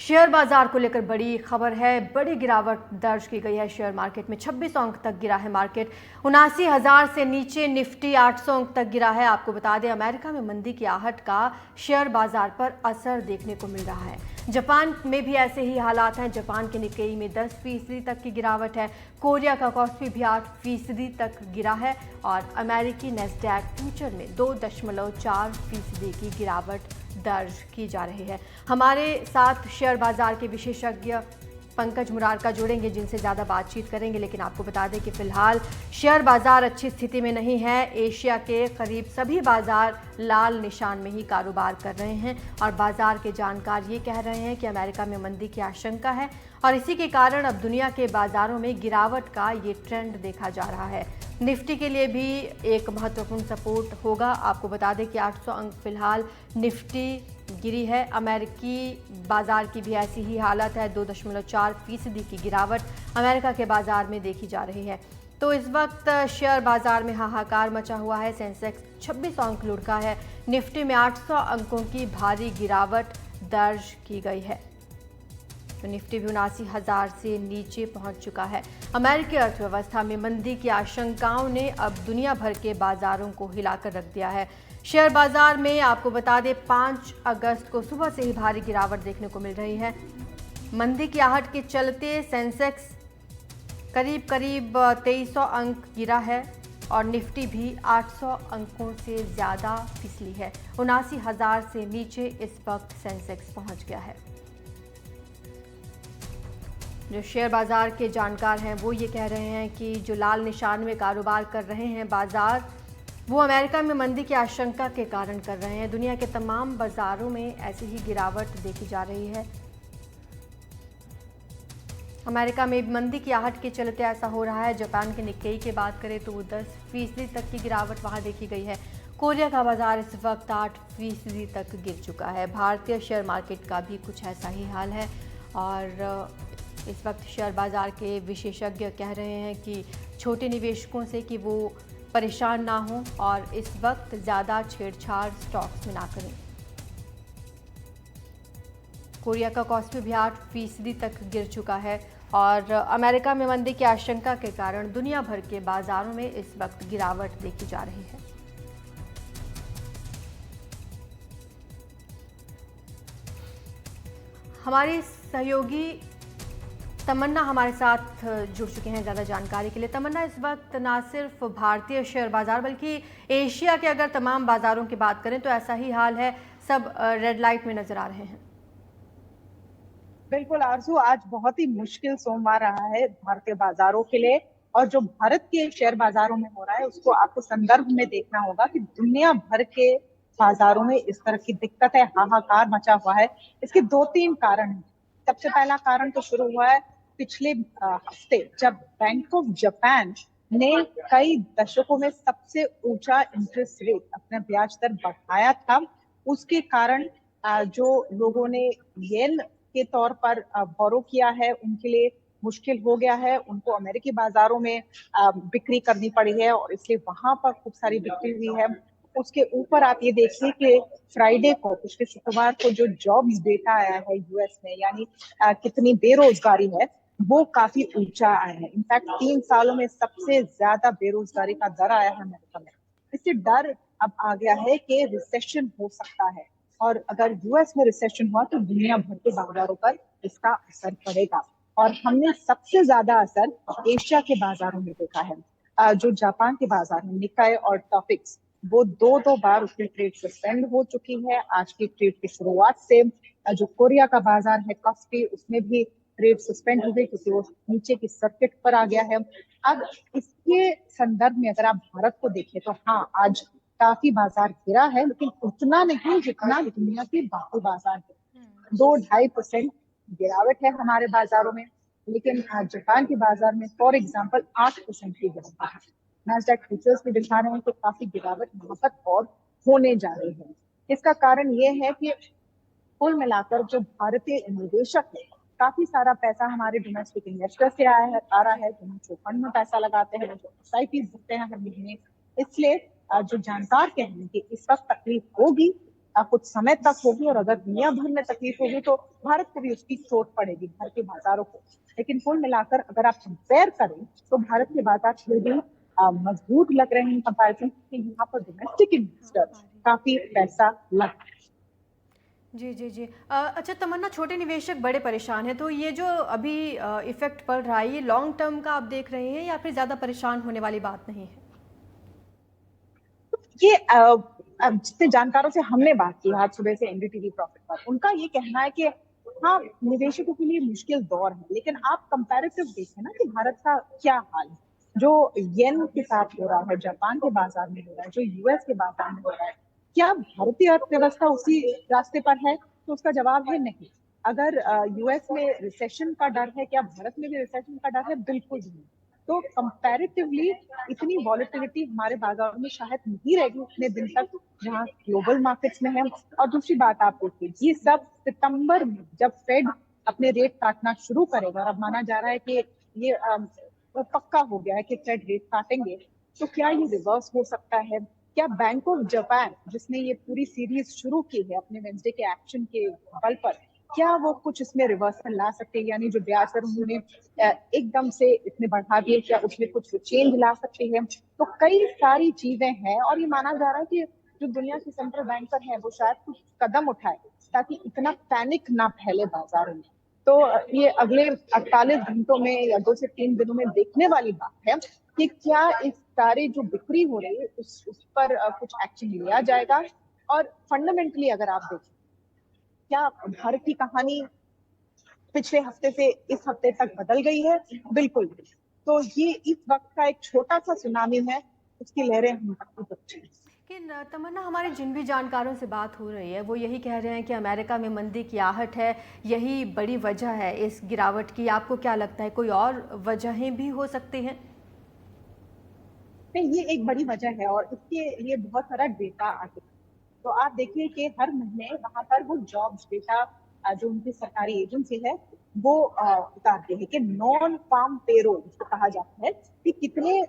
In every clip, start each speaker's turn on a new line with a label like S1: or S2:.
S1: Share बाजार को लेकर बड़ी खबर है। बड़ी गिरावट दर्ज की गई है शेयर मार्केट में। 26 अंक तक गिरा है मार्केट। 79,000 से नीचे निफ्टी 800 अंक तक गिरा है। आपको बता दें, अमेरिका में मंदी की आहट का शेयर बाजार पर असर देखने को मिल रहा है। जापान में भी ऐसे ही हालात हैं। जापान के निक्केई में 10% तक की गिरावट है। कोरिया का कॉस्पी भी 8% तक गिरा है और अमेरिकी नेस्डैक फ्यूचर में 2.4% की गिरावट दर्ज की जा रही है। हमारे साथ शेयर बाजार के विशेषज्ञ पंकज मुरारका जुड़ेंगे, जिनसे ज़्यादा बातचीत करेंगे। लेकिन आपको बता दें कि फिलहाल शेयर बाजार अच्छी स्थिति में नहीं है। एशिया के करीब सभी बाजार लाल निशान में ही कारोबार कर रहे हैं और बाजार के जानकार ये कह रहे हैं कि अमेरिका में मंदी की आशंका है और इसी के कारण अब दुनिया के बाजारों में गिरावट का ये ट्रेंड देखा जा रहा है। निफ्टी के लिए भी एक महत्वपूर्ण सपोर्ट होगा। आपको बता दें कि 800 अंक फिलहाल निफ्टी गिरी है। अमेरिकी बाजार की भी ऐसी ही हालत है। 2.4% की गिरावट अमेरिका के बाजार में देखी जा रही है। तो इस वक्त शेयर बाजार में हाहाकार मचा हुआ है। सेंसेक्स 26 अंक लुढ़का है। निफ्टी में 800 अंकों की भारी गिरावट दर्ज की गई है। तो निफ्टी भी 79,000 से नीचे पहुंच चुका है। अमेरिकी अर्थव्यवस्था में मंदी की आशंकाओं ने अब दुनिया भर के बाजारों को हिलाकर रख दिया है। शेयर बाजार में आपको बता दें 5 अगस्त को सुबह से ही भारी गिरावट देखने को मिल रही है। मंदी की आहट के चलते सेंसेक्स करीब 2300 अंक गिरा है और निफ्टी भी 800 अंकों से ज़्यादा फिसली है। 79,000 से नीचे इस वक्त सेंसेक्स पहुंच गया है। जो शेयर बाजार के जानकार हैं वो ये कह रहे हैं कि जो लाल निशान में कारोबार कर रहे हैं बाजार, वो अमेरिका में मंदी की आशंका के कारण कर रहे हैं। दुनिया के तमाम बाजारों में ऐसी ही गिरावट देखी जा रही है। अमेरिका में मंदी की आहट के चलते ऐसा हो रहा है। जापान के निक्केई की बात करें तो 10% तक की गिरावट वहां देखी गई है। कोरिया का बाजार इस वक्त 8% तक गिर चुका है। भारतीय शेयर मार्केट का भी कुछ ऐसा ही हाल है और इस वक्त शेयर बाजार के विशेषज्ञ कह रहे हैं कि छोटे निवेशकों से कि वो परेशान ना हों और इस वक्त ज़्यादा छेड़छाड़ स्टॉक्स में ना करें। कोरिया का कॉस्पी भी 8% तक गिर चुका है और अमेरिका में मंदी की आशंका के कारण दुनिया भर के बाजारों में इस वक्त गिरावट देखी जा रही है। हमारी सहयोगी तमन्ना हमारे साथ जुड़ चुके हैं ज़्यादा जानकारी के लिए। तमन्ना, इस वक्त ना सिर्फ भारतीय शेयर बाजार बल्कि एशिया के अगर तमाम बाजारों की बात करें तो ऐसा ही हाल है। सब रेड लाइट में नजर आ रहे हैं।
S2: बिल्कुल आरजू, आज बहुत ही मुश्किल सोमवार रहा है भारतीय बाजारों के लिए। और जो भारत के शेयर बाजारों में हो रहा है उसको आपको संदर्भ में देखना होगा कि दुनिया भर के बाजारों में इस तरह की दिक्कत है, हाहाकार मचा हुआ है। इसके 2-3 कारण हैं। सबसे पहला कारण तो शुरू हुआ है पिछले हफ्ते, जब बैंक ऑफ जापान ने कई दशकों में सबसे ऊंचा इंटरेस्ट रेट, अपना ब्याज दर बढ़ाया था। उसके कारण जो लोगों ने येन के तौर पर बोरो किया है उनके लिए मुश्किल हो गया है। उनको अमेरिकी बाजारों में बिक्री करनी पड़ी है और इसलिए वहां पर खूब सारी बिक्री हुई है। उसके ऊपर आप ये देखिए कि फ्राइडे को, पिछले शुक्रवार को, जो जॉब्स डेटा आया है यूएस में, यानी कितनी बेरोजगारी है, वो काफी ऊंचा आया है। इनफैक्ट 3 सालों में सबसे ज्यादा बेरोजगारी का दर आया है अमेरिका में। इससे डर अब आ गया है कि रिसेशन हो सकता है और अगर यूएस में रिसेशन हुआ तो दुनिया भर के बाजारों पर इसका असर पड़ेगा। और हमने सबसे ज्यादा असर एशिया के बाजारों में देखा है। जो जापान के बाजार है, निकाय और टॉपिक्स, वो 2-2 बार उसकी ट्रेड सस्पेंड हो चुकी है। आज की ट्रेड की शुरुआत से जो कोरिया का बाजार है कॉस्पी, उसमें भी ट्रेड सस्पेंड हो गई क्योंकि वो नीचे की सर्किट पर आ गया है। अब इसके संदर्भ में अगर आप भारत को देखें तो हाँ, आज काफी बाजार गिरा है, लेकिन उतना नहीं जितना दुनिया के बाकी बाजार है। 2-2.5% गिरावट है हमारे बाजारों में, लेकिन जापान के बाजार में फॉर एग्जांपल 8% की गिरावट है। नैस्डैक फ्यूचर्स भी दिखा रहे हैं कि काफी गिरावट वहां पर और होने जा रही है। इसका कारण ये है कि कुल मिलाकर जो भारतीय निवेशक है, काफी सारा पैसा हमारे डोमेस्टिक इन्वेस्टर से आ रहा है, जो म्यूचुअल फंड में पैसा लगाते हैं, जो एसआईपी भरते हैं हर महीने। इसलिए जो जानकार कह रहे हैं कि इस वक्त तकलीफ होगी, कुछ समय तक होगी, और अगर दुनिया भर में तकलीफ होगी तो भारत को भी उसकी चोट पड़ेगी, भारत के बाजारों को। लेकिन कुल मिलाकर अगर आप कंपेयर करें तो भारत के बाजार फिर भी मजबूत लग रहे हैं कंपैरिजन, क्योंकि यहाँ पर डोमेस्टिक इन्वेस्टर काफी पैसा लग रहा है।
S1: जी जी जी। अच्छा तमन्ना, छोटे निवेशक बड़े परेशान हैं, तो ये जो अभी इफेक्ट पड़ रहा है ये लॉन्ग टर्म का आप देख रहे हैं या फिर ज़्यादा परेशान होने वाली बात नहीं है?
S2: ये अब जितने जानकारों से हमने बात की आज सुबह से एनडीटीवी प्रॉफिट पर, उनका ये कहना है कि हाँ, निवेशकों के लिए मुश्किल दौर है, लेकिन आप कंपैरेटिव देखें ना कि भारत का क्या हाल है, जो येन के साथ हो रहा है, जापान के बाजार में हो रहा है, जो यूएस के बाजार में हो रहा है, क्या भारतीय अर्थव्यवस्था उसी रास्ते पर है? तो उसका जवाब है नहीं। अगर यूएस में रिसेशन का डर है, क्या भारत में भी रिसेशन का डर है? बिल्कुल नहीं। तो कंपैरेटिवली इतनी वॉलेटिलिटी हमारे बाजारों में शायद नहीं रहेगी उतने दिन तक जहां ग्लोबल मार्केट्स में है। और दूसरी बात आप देखिए, ये सब सितंबर में जब फेड अपने रेट काटना शुरू करेगा, और अब माना जा रहा है कि ये पक्का हो गया है कि फेड रेट काटेंगे, तो क्या ये रिवर्स हो सकता है? क्या बैंक ऑफ जापान, जिसने ये पूरी सीरीज शुरू की है अपने वेंसडे के एक्शन के बल पर, क्या वो कुछ इसमें रिवर्सल ला सकते हैं? यानी जो ब्याज दर उन्होंने एकदम से इतने बढ़ा दिए, क्या उसमें कुछ चेंज ला सकते हैं? तो कई सारी चीजें हैं, और ये माना जा रहा है कि जो दुनिया के सेंट्रल बैंकर है वो शायद कुछ कदम उठाए ताकि इतना पैनिक ना फैले बाजारों में। तो ये अगले 48 घंटों में या 2 से 3 दिनों में देखने वाली बात है कि क्या इस सारी जो बिक्री हो रही है उस पर कुछ एक्शन लिया जाएगा। और फंडामेंटली अगर आप देखें, क्या भारत की कहानी पिछले हफ्ते से इस हफ्ते तक बदल गई है? बिल्कुल नहीं। तो ये इस वक्त का एक छोटा सा सुनामी है, उसकी लहरें हम तक पहुंची।
S1: लेकिन तमन्ना, हमारे जिन भी जानकारों से बात हो रही है वो यही कह रहे हैं कि अमेरिका में मंदी की आहट है, यही बड़ी वजह है इस गिरावट की। आपको क्या लगता है कोई और वजहें भी हो सकती हैं?
S2: नहीं, ये एक बड़ी वजह है, और इसके लिए बहुत सारा डेटा आते हैं। तो आप देखिए कि हर महीने वहां पर वो जॉब्स डेटा जो उनकी सरकारी एजेंसी है वो उतारते हैं कि नॉन फार्म पेरोल जिसको कहा जाता है कि कितने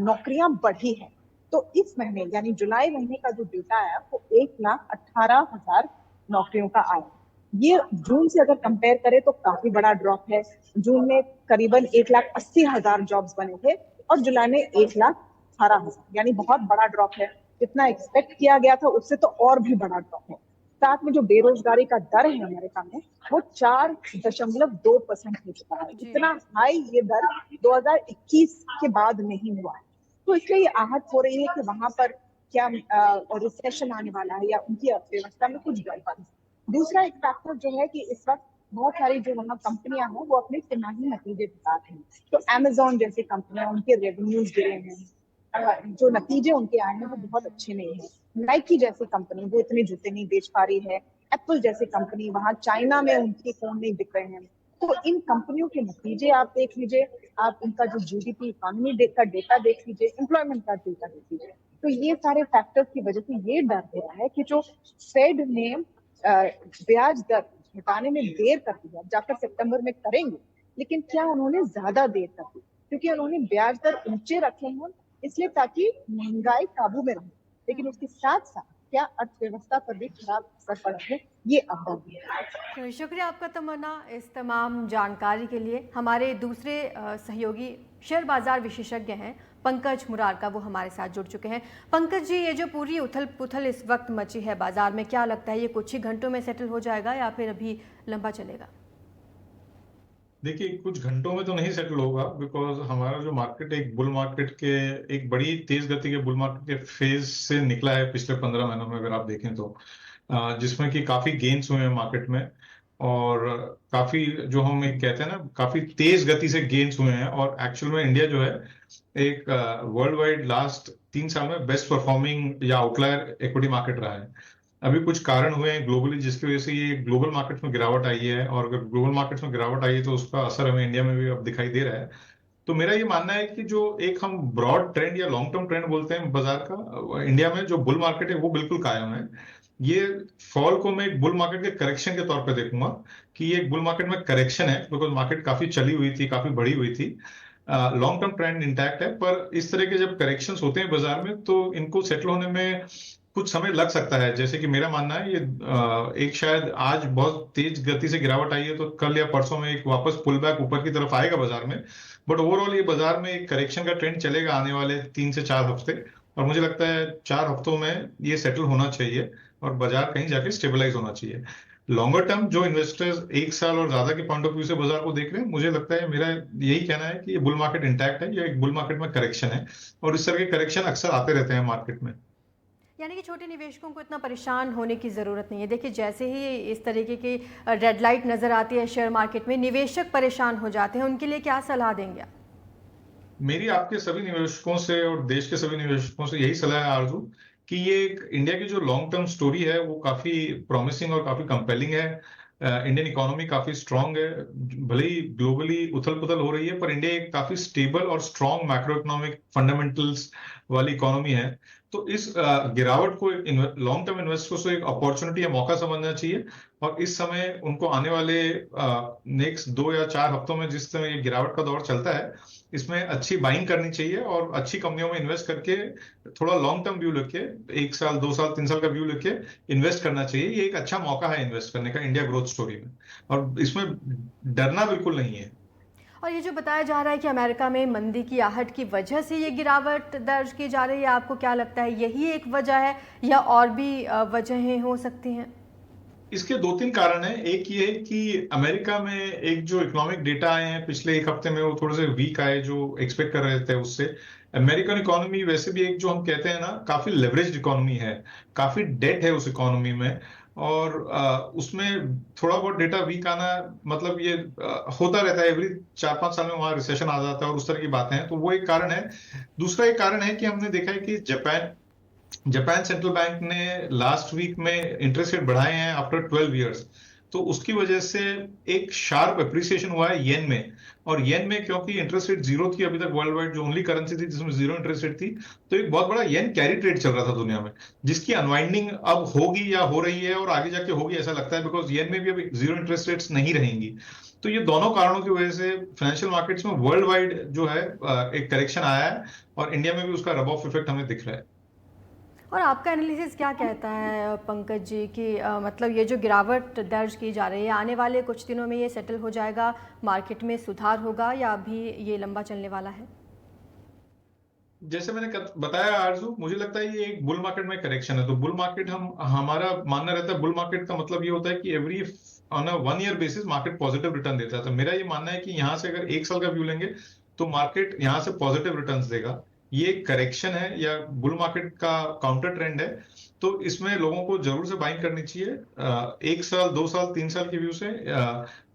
S2: नौकरियां बढ़ी है। तो इस महीने यानी जुलाई महीने का जो डेटा आया वो 1,18,000 नौकरियों का आया। ये जून से अगर कंपेयर करें तो काफी बड़ा ड्रॉप है। जून में करीबन 1,80,000 जॉब्स बने थे, और जुलाई में 1,18,000, यानी बहुत बड़ा ड्रॉप है। जितना एक्सपेक्ट किया गया था उससे तो और भी बड़ा ड्रॉप है। साथ में जो बेरोजगारी का दर है अमेरिका में वो 4.2% हो चुका है। इतना हाई ये दर 2021 के बाद नहीं हुआ है। तो इसलिए ये आहट हो रही है कि वहां पर क्या रिसेशन आने वाला है या उनकी अर्थव्यवस्था में कुछ गड़बड़ है। दूसरा एक फैक्टर जो है कि इस वक्त बहुत सारी जो वहाँ कंपनियां हैं वो अपने तिमाही नतीजे बता रही हैं। तो अमेजोन जैसी कंपनियां, उनके रेवेन्यूज गिरे हैं, जो नतीजे उनके आए हैं वो बहुत अच्छे नहीं है। नाइकी जैसी कंपनी वो इतने जूते नहीं बेच पा रही है। एप्पल जैसी कंपनी, वहां चाइना में उनके फोन नहीं बिक रहे हैं। तो इन कंपनियों के नतीजे आप देख लीजिए, आप उनका जो जीडीपी इकोनॉमी का डेटा देख लीजिए, एम्प्लॉयमेंट का डेटा देख लीजिए। तो ये सारे फैक्टर्स की वजह से ये डर हो रहा है कि जो फेड ने ब्याज दर घटाने में देर कर दी है, जाकर सितंबर में करेंगे, लेकिन क्या उन्होंने ज्यादा देर कर दी? क्योंकि उन्होंने ब्याज दर ऊंचे रखे हैं इसलिए ताकि महंगाई काबू में रहे, लेकिन उसके साथ साथ क्या अर्थव्यवस्था पर भी खराब असर पड़ा है, ये अफवाह है।
S1: तो शुक्रिया आपका तमन्ना इस तमाम जानकारी के लिए। हमारे दूसरे सहयोगी शेयर बाजार विशेषज्ञ हैं पंकज मुरारका, वो हमारे साथ जुड़ चुके हैं। पंकज जी, ये जो पूरी उथल पुथल इस वक्त मची है बाजार में, क्या लगता है ये कुछ ही घंटों में सेटल हो जाएगा या फिर अभी लंबा चलेगा?
S3: देखिए, कुछ घंटों में तो नहीं सेटल होगा, बिकॉज हमारा जो मार्केट एक बुल मार्केट के एक बड़ी तेज गति के बुल मार्केट के फेज से निकला है पिछले 15 महीनों में, अगर आप देखें तो जिसमें कि काफी गेन्स हुए हैं मार्केट में, और काफी जो हम एक कहते हैं ना, काफी तेज गति से गेन्स हुए हैं। और एक्चुअल में इंडिया जो है एक वर्ल्ड वाइड लास्ट 3 साल में बेस्ट परफॉर्मिंग या आउटलायर इक्विटी मार्केट रहा है। अभी कुछ कारण हुए हैं ग्लोबली जिसकी वजह से ये ग्लोबल मार्केट में गिरावट आई है, और अगर ग्लोबल मार्केट में गिरावट आई है तो उसका असर हमें इंडिया में भी अब दिखाई दे रहा है। तो मेरा ये मानना है कि जो एक हम ब्रॉड ट्रेंड या लॉन्ग टर्म ट्रेंड बोलते हैं बाजार का, इंडिया में जो बुल मार्केट है वो बिल्कुल कायम है। ये फॉल को मैं एक बुल मार्केट के करेक्शन के तौर पे देखूंगा कि ये एक बुल मार्केट में करेक्शन है, बिकॉज मार्केट काफी चली हुई थी, काफी बढ़ी हुई थी। लॉन्ग टर्म ट्रेंड इंटैक्ट है, पर इस तरह के जब करेक्शंस होते हैं बाजार में तो इनको सेटल होने में कुछ समय लग सकता है। जैसे कि मेरा मानना है ये एक शायद आज बहुत तेज गति से गिरावट आई है तो कल या परसों में एक वापस पुल बैक ऊपर की तरफ आएगा बाजार में। बट ओवरऑल ये बाजार में एक करेक्शन का ट्रेंड चलेगा आने वाले 3 से 4 हफ्ते। और मुझे लगता है 4 हफ्तों में ये सेटल होना चाहिए और बाजार कहीं जाके स्टेबलाइज होना चाहिए। लॉन्गर टर्म जो इन्वेस्टर्स 1 साल और ज्यादा के पॉइंट ऑफ व्यू से बाजार को देख रहे हैं, मुझे लगता है, मेरा यही कहना है कि ये बुल मार्केट इंटैक्ट है, ये एक बुल मार्केट में करेक्शन है और इस तरह के करेक्शन अक्सर आते रहते हैं मार्केट में।
S1: यानी कि छोटे निवेशकों को इतना परेशान होने की ज़रूरत नहीं है। देखिए, जैसे ही इस तरीके की रेड लाइट नज़र आती है शेयर मार्केट में, निवेशक परेशान हो जाते हैं, उनके लिए क्या सलाह देंगे आप?
S3: मेरी आपके सभी निवेशकों से और देश के सभी निवेशकों से यही सलाह है आरजू, कि ये एक इंडिया की जो लॉन्ग टर्म स्टोरी है वो काफी प्रॉमिसिंग और काफी कंपेलिंग है। इंडियन इकोनॉमी काफी स्ट्रांग है। भले ही ग्लोबली उथल पुथल हो रही है पर इंडिया एक काफी स्टेबल और स्ट्रांग मैक्रो इकोनॉमिक फंडामेंटल्स वाली इकोनॉमी है। तो इस गिरावट को लॉन्ग टर्म इन्वेस्टर्स को एक अपॉर्चुनिटी या मौका समझना चाहिए। और इस समय उनको आने वाले नेक्स्ट 2 या 4 हफ्तों में जिस समय ये गिरावट का दौर चलता है, इसमें अच्छी बाइंग करनी चाहिए और अच्छी कंपनियों में इन्वेस्ट करके थोड़ा लॉन्ग टर्म व्यू लेके 1 साल 2 साल 3 साल का व्यू लेके इन्वेस्ट करना चाहिए। ये एक अच्छा मौका है इन्वेस्ट करने का इंडिया ग्रोथ स्टोरी में, और इसमें डरना बिल्कुल नहीं है।
S1: और ये जो बताया जा रहा है कि अमेरिका में मंदी की आहट की वजह से ये गिरावट दर्ज की जा रही है, आपको क्या लगता है यही एक वजह है या और भी वजहें हो सकती हैं?
S3: इसके 2-3 कारण हैं। एक ये है कि अमेरिका में एक जो इकोनॉमिक डेटा आए हैं पिछले एक हफ्ते में, वो थोड़े से वीक आए जो एक्सपेक्ट कर रहे थे उससे। अमेरिकन इकोनॉमी वैसे भी एक जो हम कहते हैं ना, काफी लेवरेज्ड इकोनॉमी है, काफी डेट है उस इकोनॉमी में। और उसमें थोड़ा बहुत डेटा वीक आना, मतलब ये होता रहता है, एवरी 4-5 साल में वहां रिसेशन आ जाता है और उस तरह की बातें हैं, तो वो एक कारण है। दूसरा एक कारण है कि हमने देखा है कि जापान सेंट्रल बैंक ने लास्ट वीक में इंटरेस्ट रेट बढ़ाए हैं आफ्टर 12 इयर्स। तो उसकी वजह से एक शार्प अप्रिसिएशन हुआ है येन में। और येन में क्योंकि इंटरेस्ट रेट जीरो थी अभी तक, वर्ल्ड वाइड जो ओनली करेंसी थी जिसमें जीरो इंटरेस्ट रेट थी, तो एक बहुत बड़ा येन कैरी ट्रेड चल रहा था दुनिया में, जिसकी अनवाइंडिंग अब होगी या हो रही है और आगे जाके होगी ऐसा लगता है, बिकॉज येन में भी अब जीरो इंटरेस्ट रेट्स नहीं रहेंगी। तो ये दोनों कारणों की वजह से फाइनेंशियल मार्केट्स में वर्ल्ड वाइड जो है एक करेक्शन आया है, और इंडिया में भी उसका रब ऑफ इफेक्ट हमें दिख रहा है।
S1: और आपका एनालिसिस क्या कहता है पंकज जी कि मतलब ये जो गिरावट दर्ज की जा रही है, आने वाले कुछ दिनों में ये सेटल हो जाएगा, मार्केट में सुधार होगा या अभी ये लंबा चलने वाला है?
S3: जैसे मैंने बताया आरजू, मुझे लगता है ये एक बुल मार्केट में करेक्शन है। तो बुल मार्केट, हमारा मानना रहता है बुल मार्केट का मतलब ये होता है कि every on a 1 year basis market positive return देता है। तो मेरा ये मानना है कि यहाँ से अगर 1 साल का व्यू लेंगे तो मार्केट यहाँ से पॉजिटिव रिटर्न्स देगा। ये एक करेक्शन है या बुल मार्केट का काउंटर ट्रेंड है। तो इसमें लोगों को जरूर से बाइंग करनी चाहिए। 1 साल 2 साल 3 साल के व्यू से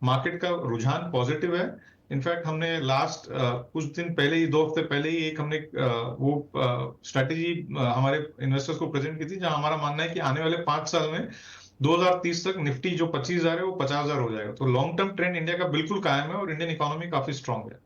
S3: मार्केट का रुझान पॉजिटिव है। इनफैक्ट हमने लास्ट कुछ दिन पहले ही, 2 हफ्ते पहले ही, एक हमने वो स्ट्रैटेजी हमारे इन्वेस्टर्स को प्रेजेंट की थी, जहां हमारा मानना है कि आने वाले 5 साल में 2030 तक निफ्टी जो 25,000 है वो 50,000 हो जाएगा। तो लॉन्ग टर्म ट्रेंड इंडिया का बिल्कुल कायम है और इंडियन इकोनॉमी काफी स्ट्रांग है।